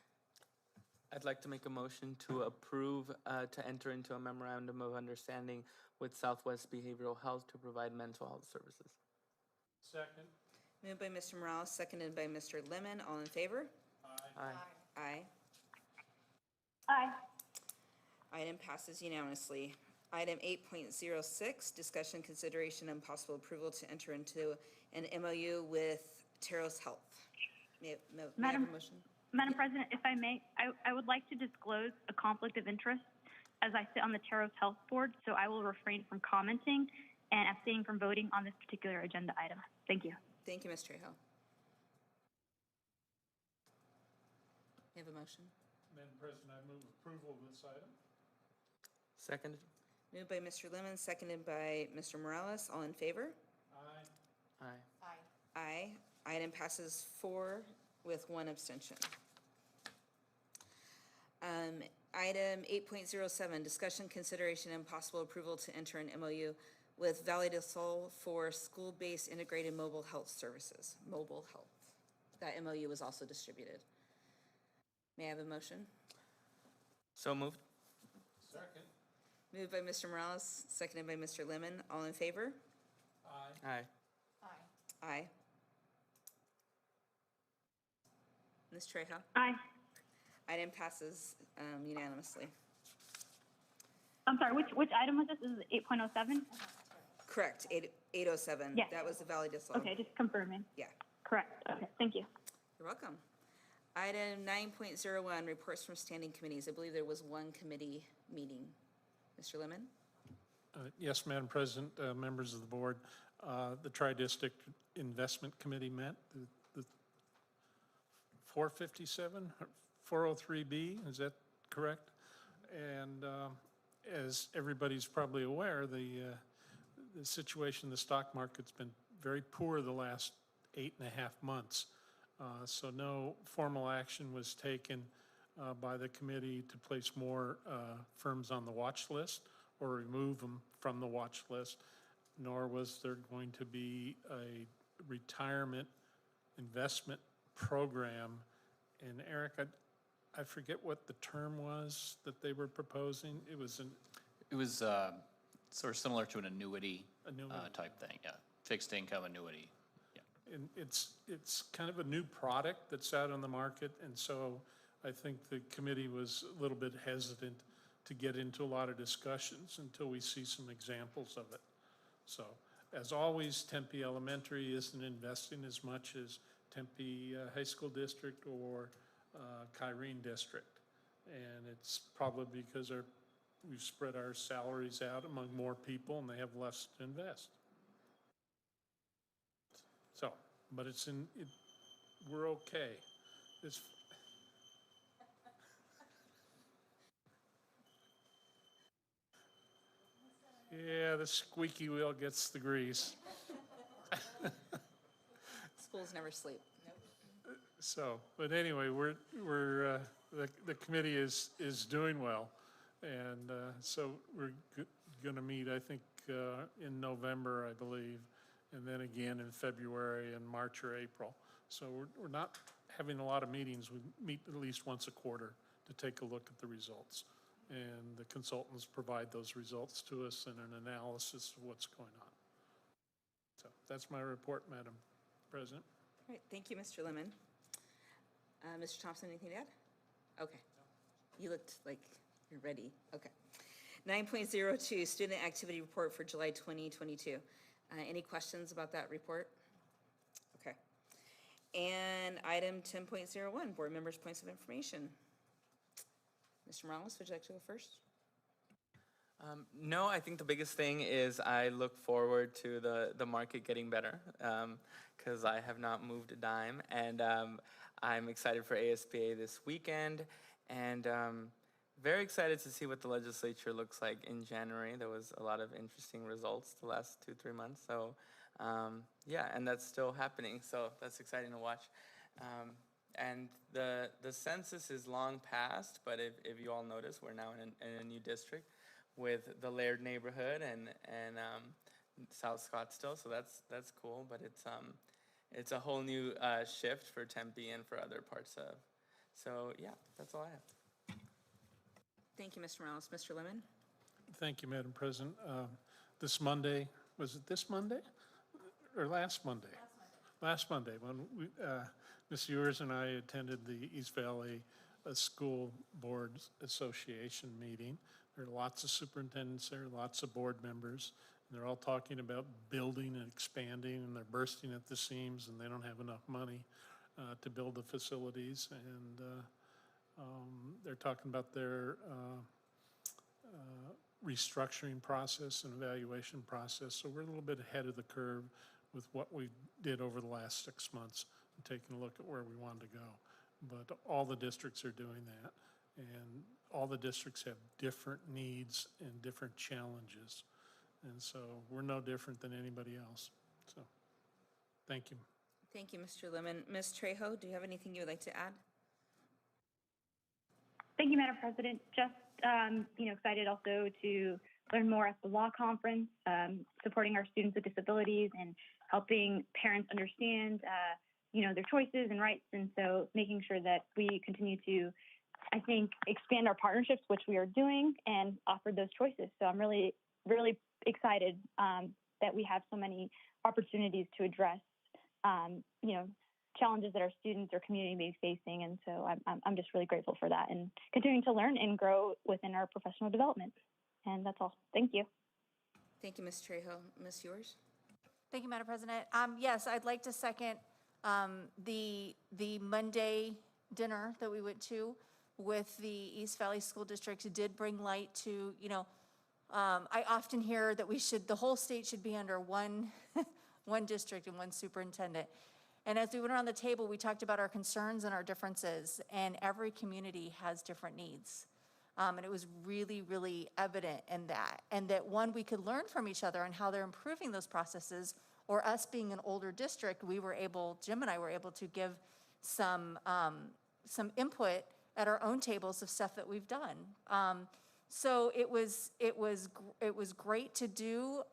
I'd like to make a motion to approve to enter into a memorandum of understanding with Southwest Behavioral Health to provide mental health services. Second. Moved by Mr. Morales, seconded by Mr. Lemon. All in favor? Aye. Aye. Aye. Item passes unanimously. Item 8.06, discussion, consideration, and possible approval to enter into an MOU with Teros Health. May I have a motion? Madam President, if I may, I would like to disclose a conflict of interest as I sit on the Teros Health Board, so I will refrain from commenting and abstaining from voting on this particular agenda item. Thank you. Thank you, Ms. Trejo. You have a motion? Madam President, I move approval of this item. Second. Moved by Mr. Lemon, seconded by Mr. Morales. All in favor? Aye. Aye. Aye. Item passes 4 with 1 abstention. Item 8.07, discussion, consideration, and possible approval to enter an MOU with Valley del Sol for school-based integrated mobile health services, mobile health. That MOU was also distributed. May I have a motion? So moved. Second. Moved by Mr. Morales, seconded by Mr. Lemon. All in favor? Aye. Aye. Aye. Ms. Trejo? Aye. Item passes unanimously. I'm sorry, which item was this? This is 8.07? Correct, 807. Yes. That was the Valley del Sol. Okay, just confirming. Yeah, Correct. Okay, thank you. you're welcome. Item 9.01, reports from standing committees. I believe there was one committee meeting. Mr. Lemon? Yes, Madam President, members of the board, the Tri-District Investment Committee met. The 457, 403B, is that correct? And as everybody's probably aware, the situation in the stock market's been very poor the last 8.5 months. So no formal action was taken by the committee to place more firms on the watch list or remove them from the watch list, nor was there going to be a retirement investment program. And Eric, I forget what the term was that they were proposing. It was sort of similar to an annuity, Annuity. Type thing, yeah. Fixed income annuity. and it's kind of a new product that's out on the market, and so I think the committee was a little bit hesitant to get into a lot of discussions until we see some examples of it. So, as always, Tempe Elementary isn't investing as much as Tempe High School District or Kyrene District. And it's probably because we've spread our salaries out among more people and they have less to invest. So, but we're okay. Yeah, the squeaky wheel gets the grease. Schools never sleep. So, but anyway, the committee is doing well. And so we're going to meet, I think, in November, I believe, and then again in February and March or April. So we're not having a lot of meetings. We meet at least once a quarter to take a look at the results. And the consultants provide those results to us and an analysis of what's going on. So that's my report, Madam President. All right, thank you, Mr. Lemon. Mr. Thompson, anything to add? Okay. You looked like you're ready. Okay. 9.02, student activity report for July 2022. Any questions about that report? Okay. And item 10.01, board members' points of information. Mr. Morales, would you like to go first? No, I think the biggest thing is I look forward to the market getting better because I have not moved a dime, and I'm excited for ASPA this weekend, and very excited to see what the legislature looks like in January. There was a lot of interesting results the last 2-3 months, so yeah, and that's still happening, so that's exciting to watch. And the census is long past, but if you all notice, we're now in a new district with the Laird neighborhood and South Scottsdale, so that's cool. But it's a whole new shift for Tempe and for other parts of. So yeah, that's all I have. Thank you, Mr. Morales. Mr. Lemon? Thank you, Madam President. This Monday, was it this Monday or last Monday? Last Monday, when we, Ms. Ewers and I attended the East Valley School Boards Association meeting. There are lots of superintendents there, lots of board members, and they're all talking about building and expanding, and they're bursting at the seams, and they don't have enough money to build the facilities. And they're talking about their restructuring process and evaluation process. So we're a little bit ahead of the curve with what we did over the last 6 months and taking a look at where we wanted to go. But all the districts are doing that. And all the districts have different needs and different challenges. And so we're no different than anybody else. So, thank you. Thank you, Mr. Lemon. Ms. Trejo, do you have anything you would like to add? Thank you, Madam President. Just, excited also to learn more at the law conference, supporting our students with disabilities and helping parents understand, their choices and rights. And so making sure that we continue to, I think, expand our partnerships, which we are doing, and offer those choices. So I'm really, really excited that we have so many opportunities to address, challenges that our students or community may be facing. And so I'm just really grateful for that and continuing to learn and grow within our professional development. And that's all. Thank you. Thank you, Ms. Trejo. Ms. Ewers? Thank you, Madam President. Yes, I'd like to second the Monday dinner that we went to with the East Valley School District. It did bring light to, I often hear that the whole state should be under one district and one superintendent. And as we went around the table, we talked about our concerns and our differences, and every community has different needs. And it was really, really evident in that. And that one, we could learn from each other and how they're improving those processes, or us being an older district, Jim and I were able to give some input at our own tables of stuff that we've done. So it was great to do.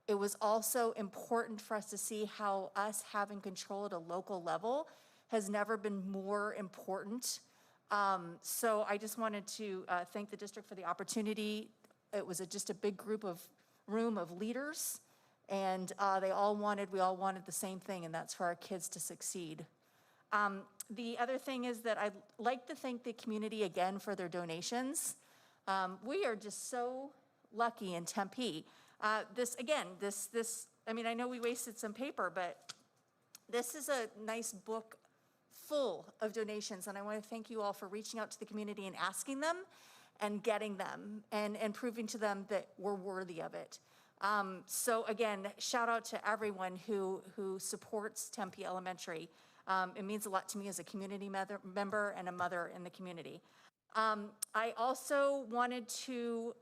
It was also important for us to see how us having control at a local level has never been more important. So I just wanted to thank the district for the opportunity. It was just a big room of leaders, and we all wanted the same thing, and that's for our kids to succeed. The other thing is that I'd like to thank the community again for their donations. We are just so lucky in Tempe. I know we wasted some paper, but this is a nice book full of donations, and I want to thank you all for reaching out to the community and asking them and getting them and proving to them that we're worthy of it. So again, shout out to everyone who supports Tempe Elementary. It means a lot to me as a community member and a mother in the community. I also wanted to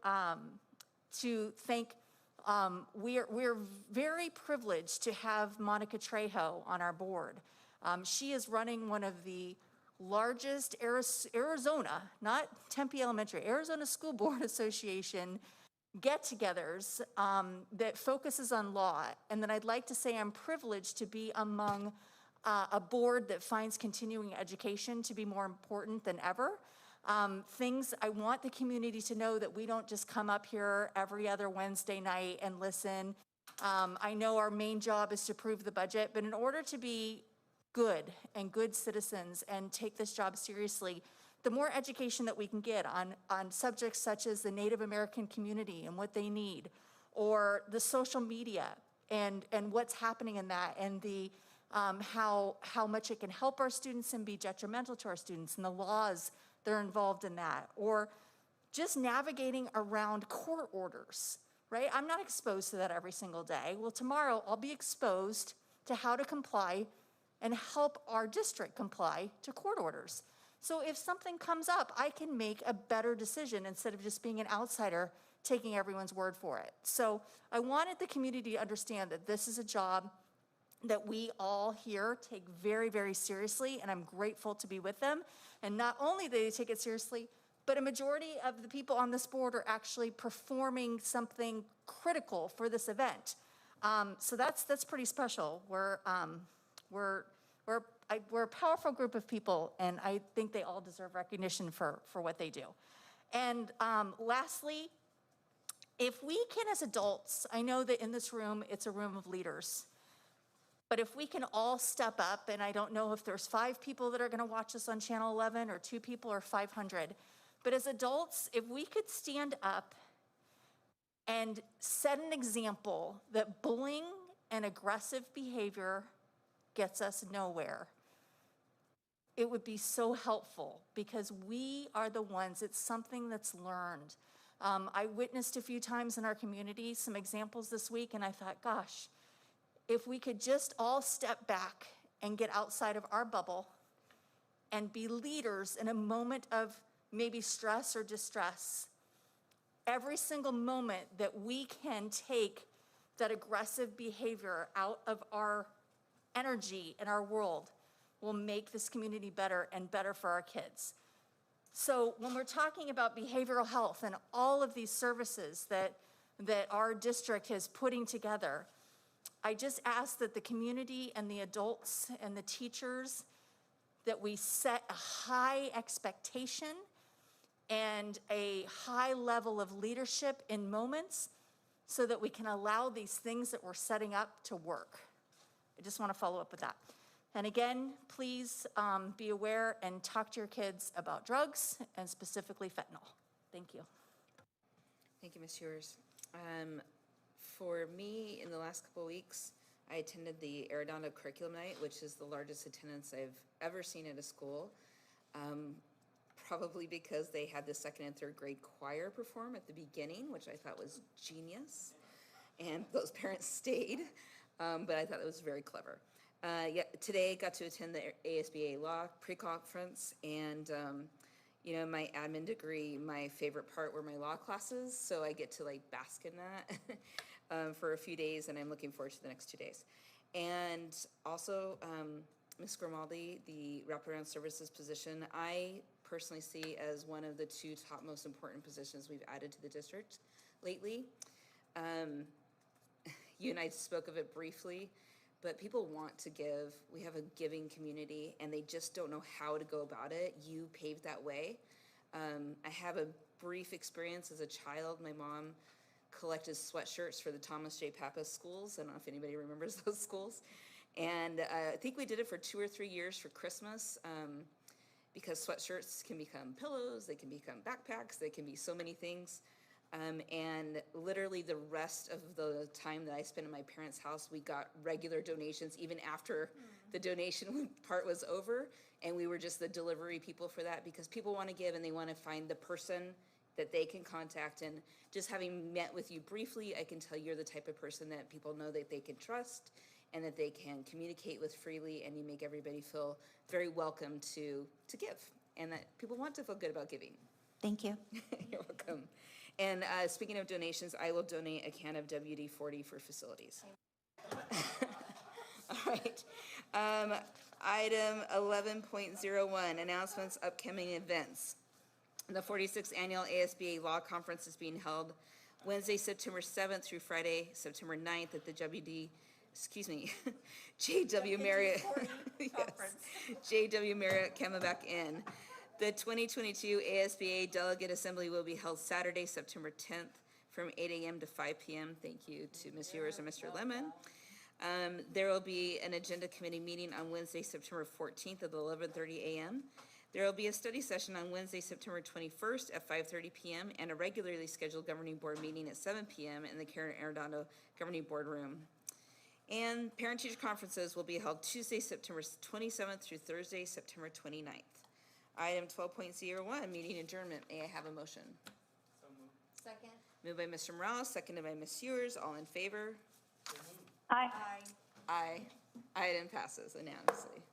thank, we're very privileged to have Monica Trejo on our board. She is running one of the largest Arizona, not Tempe Elementary, Arizona School Board Association get-togethers that focuses on law. And then I'd like to say I'm privileged to be among a board that finds continuing education to be more important than ever. I want the community to know that we don't just come up here every other Wednesday night and listen. I know our main job is to approve the budget, but in order to be good citizens and take this job seriously, the more education that we can get on subjects such as the Native American community and what they need, or the social media and what's happening in that, and the how much it can help our students and be detrimental to our students, and the laws that are involved in that, or just navigating around court orders, right? I'm not exposed to that every single day. Well, tomorrow I'll be exposed to how to comply and help our district comply to court orders. So if something comes up, I can make a better decision instead of just being an outsider taking everyone's word for it. So I wanted the community to understand that this is a job that we all here take very, very seriously, and I'm grateful to be with them. And not only do they take it seriously, but a majority of the people on this board are actually performing something critical for this event. So that's pretty special. We're a powerful group of people, and I think they all deserve recognition for what they do. And lastly, if we can, as adults, I know that in this room, it's a room of leaders, but if we can all step up, and I don't know if there's 5 people that are gonna watch this on Channel 11, or 2 people, or 500, but as adults, if we could stand up and set an example that bullying and aggressive behavior gets us nowhere, it would be so helpful, because we are the ones, it's something that's learned. I witnessed a few times in our community some examples this week, and I thought, gosh, if we could just all step back and get outside of our bubble and be leaders in a moment of maybe stress or distress, every single moment that we can take that aggressive behavior out of our energy in our world will make this community better and better for our kids. So when we're talking about behavioral health and all of these services that our district is putting together, I just ask that the community and the adults and the teachers, that we set a high expectation and a high level of leadership in moments so that we can allow these things that we're setting up to work. I just want to follow up with that. And again, please be aware and talk to your kids about drugs, and specifically fentanyl. Thank you. Thank you, Ms. Ewers. For me, in the last couple of weeks, I attended the Arredondo Curriculum Night, which is the largest attendance I've ever seen at a school, probably because they had the 2nd and 3rd grade choir perform at the beginning, which I thought was genius, and those parents stayed, but I thought it was very clever. Today, I got to attend the ASBA Law pre-conference, and you know, my admin degree, my favorite part were my law classes, so I get to bask in that for a few days, and I'm looking forward to the next 2 days. And also, Ms. Grimaldi, the wraparound services position, I personally see as one of the 2 top most important positions we've added to the district lately. You and I spoke of it briefly, but people want to give. We have a giving community, and they just don't know how to go about it. You paved that way. I have a brief experience as a child. My mom collected sweatshirts for the Thomas J. Pappas schools. I don't know if anybody remembers those schools. And I think we did it for 2 or 3 years for Christmas, because sweatshirts can become pillows, they can become backpacks, they can be so many things. And literally the rest of the time that I spent in my parents' house, we got regular donations even after the donation part was over, and we were just the delivery people for that, because people want to give and they want to find the person that they can contact. And just having met with you briefly, I can tell you're the type of person that people know that they can trust and that they can communicate with freely, and you make everybody feel very welcome to give, and that people want to feel good about giving. Thank you. You're welcome. And speaking of donations, I will donate a can of WD-40 for facilities. All right. Item 11.01, announcements, upcoming events. The 46th Annual ASBA Law Conference is being held Wednesday, September 7th through Friday, September 9th at the JW Marriott, JW Marriott Camelback Inn. The 2022 ASBA Delegate Assembly will be held Saturday, September 10th from 8 a.m. to 5 p.m. Thank you to Ms. Ewers and Mr. Lemon. There will be an agenda committee meeting on Wednesday, September 14th at 11:30 a.m. There will be a study session on Wednesday, September 21st at 5:30 PM and a regularly scheduled governing board meeting at 7 PM in the Karen Arredondo Governing Board Room. And parent-teacher conferences will be held Tuesday, September 27th through Thursday, September 29th. Item 12.01, meeting adjournment. May I have a motion? Second. Moved by Mr. Morales, seconded by Ms. Ewers. All in favor? Aye. Aye. Item passes unanimously.